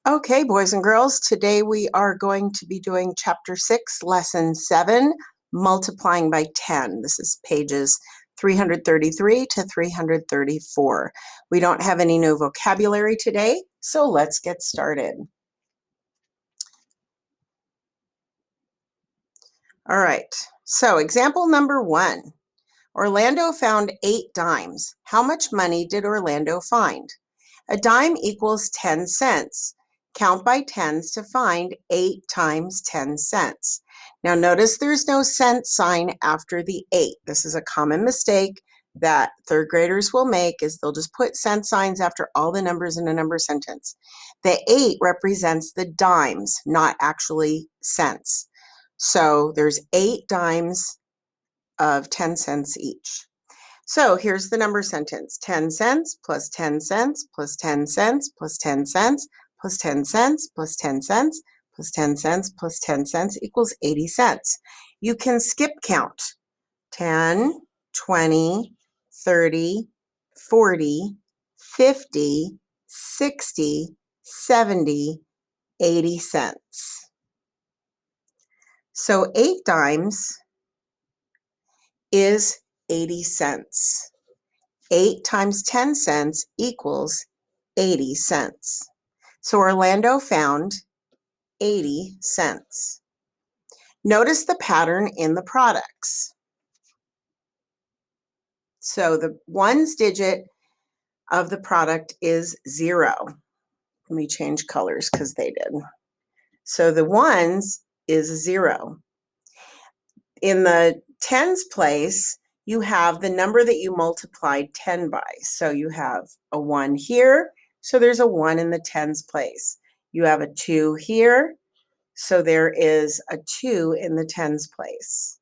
Okay, boys and girls, today we are going to be doing Chapter 6, Lesson 7, Multiplying by 10. This is pages 333 to 334. We don't have any new vocabulary today, so let's get started. All right, so example number 1. Orlando found 8 dimes. How much money did Orlando find? A dime equals 10 cents. Count by tens to find 8 times 10 cents. Now notice there's no cent sign after the 8. This is a common mistake that third graders will make, is they'll just put cent signs after all the numbers in a number sentence. The 8 represents the dimes, not actually cents. So there's 8 dimes of 10 cents each. So here's the number sentence. 10 cents plus 10 cents plus 10 cents plus 10 cents plus 10 cents plus 10 cents plus 10 cents plus 10 cents equals 80 cents. You can skip count. 10, 20, 30, 40, 50, 60, 70, 80 cents. So 8 dimes is 80 cents. 8 times 10 cents equals 80 cents. So Orlando found 80 cents. Notice the pattern in the products. So the ones digit of the product is 0. Let me change colors because they did. So the ones is 0. In the tens place, you have the number that you multiplied 10 by. So you have a 1 here, so there's a 1 in the tens place. You have a 2 here, so there is a 2 in the tens place.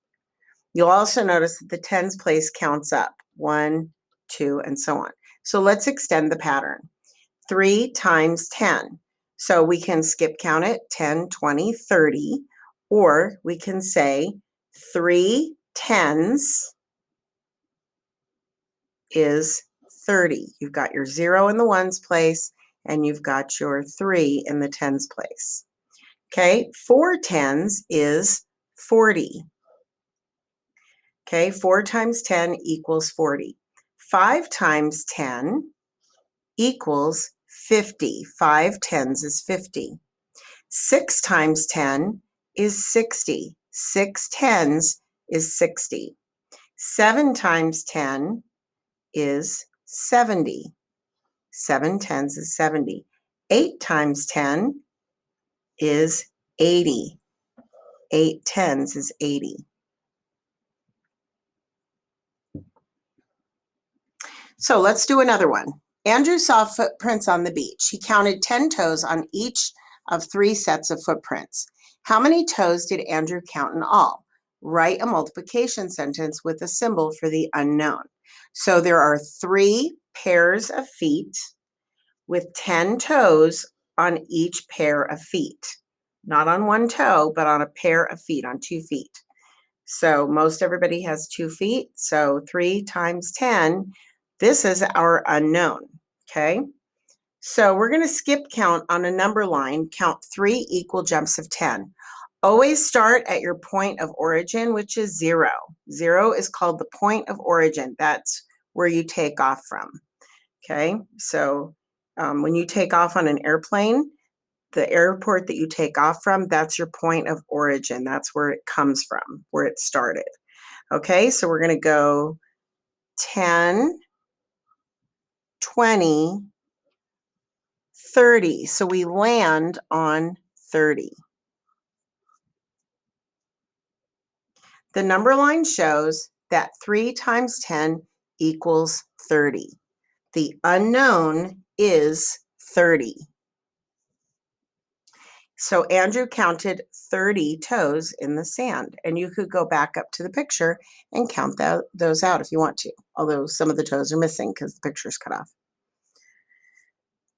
You'll also notice that the tens place counts up, 1, 2, and so on. So let's extend the pattern. 3 times 10. So we can skip count it, 10, 20, 30, or we can say 3 tens is 30. You've got your 0 in the ones place, and you've got your 3 in the tens place. Okay, 4 tens is 40. Okay, 4 times 10 equals 40. 5 times 10 equals 50. 5 tens is 50. 6 times 10 is 60. 6 tens is 60. 7 times 10 is 70. 7 tens is 70. 8 times 10 is 80. 8 tens is 80. So let's do another one. Andrew saw footprints on the beach. He counted 10 toes on each of 3 sets of footprints. How many toes did Andrew count in all? Write a multiplication sentence with a symbol for the unknown. So there are 3 pairs of feet with 10 toes on each pair of feet. Not on one toe, but on a pair of feet, on 2 feet. So most everybody has 2 feet. So 3 times 10, this is our unknown, okay? So we're going to skip count on a number line, count 3 equal jumps of 10. Always start at your point of origin, which is 0. 0 is called the point of origin. That's where you take off from, okay? So when you take off on an airplane, the airport that you take off from, that's your point of origin. That's where it comes from, where it started. Okay, so we're going to go 10, 20, 30. So we land on 30. The number line shows that 3 times 10 equals 30. The unknown is 30. So Andrew counted 30 toes in the sand, and you could go back up to the picture and count those out if you want to, although some of the toes are missing because the picture's cut off.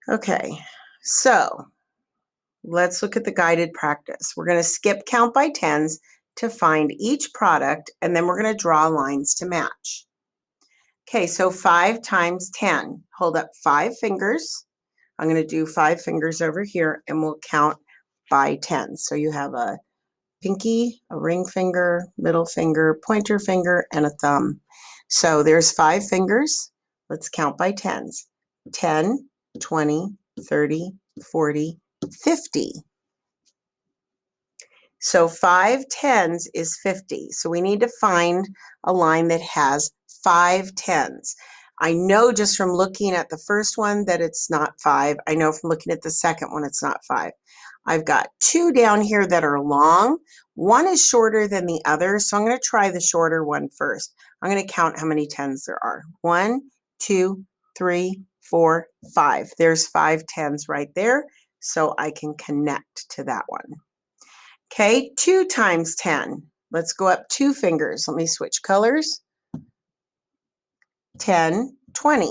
Okay, so let's look at the guided practice. We're going to skip count by tens to find each product, and then we're going to draw lines to match. Okay, so 5 times 10. Hold up 5 fingers. I'm going to do 5 fingers over here and we'll count by tens. So you have a pinky, a ring finger, middle finger, pointer finger, and a thumb. So there's 5 fingers. Let's count by tens. 10, 20, 30, 40, 50. So 5 tens is 50. So we need to find a line that has 5 tens. I know just from looking at the first one that it's not 5. I know from looking at the second one it's not 5. I've got 2 down here that are long. One is shorter than the other, so I'm going to try the shorter one first. I'm going to count how many tens there are. 1, 2, 3, 4, 5. There's 5 tens right there, so I can connect to that one. Okay, 2 times 10. Let's go up 2 fingers. Let me switch colors. 10, 20.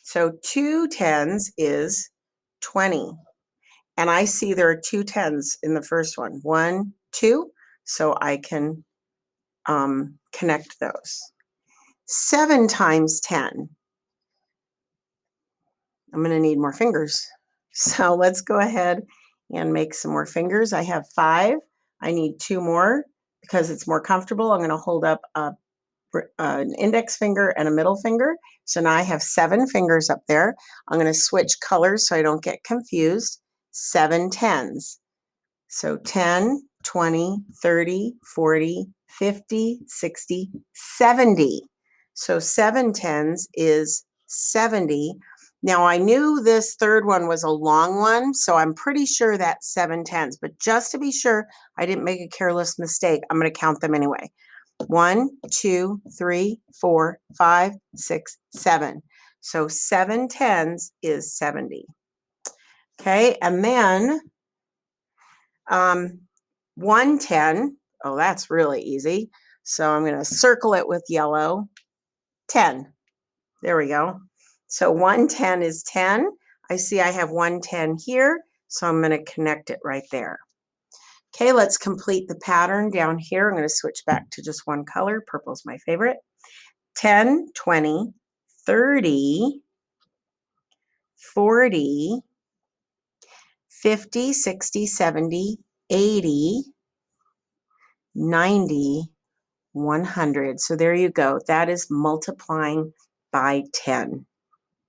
So 2 tens is 20. And I see there are 2 tens in the first one. 1, 2. So I can connect those. 7 times 10. I'm going to need more fingers. So let's go ahead and make some more fingers. I have 5. I need 2 more because it's more comfortable. I'm going to hold up an index finger and a middle finger. So now I have 7 fingers up there. I'm going to switch colors so I don't get confused. 7 tens. So 10, 20, 30, 40, 50, 60, 70. So 7 tens is 70. Now I knew this third one was a long one, so I'm pretty sure that's 7 tens. But just to be sure I didn't make a careless mistake, I'm going to count them anyway. 1, 2, 3, 4, 5, 6, 7. So 7 tens is 70. Okay, and then 110. Oh, that's really easy. So I'm going to circle it with yellow. 10. There we go. So 110 is 10. I see I have 110 here, so I'm going to connect it right there. Okay, let's complete the pattern down here. I'm going to switch back to just one color. Purple is my favorite. 10, 20, 30, 40, 50, 60, 70, 80, 90, 100. So there you go. That is multiplying by 10.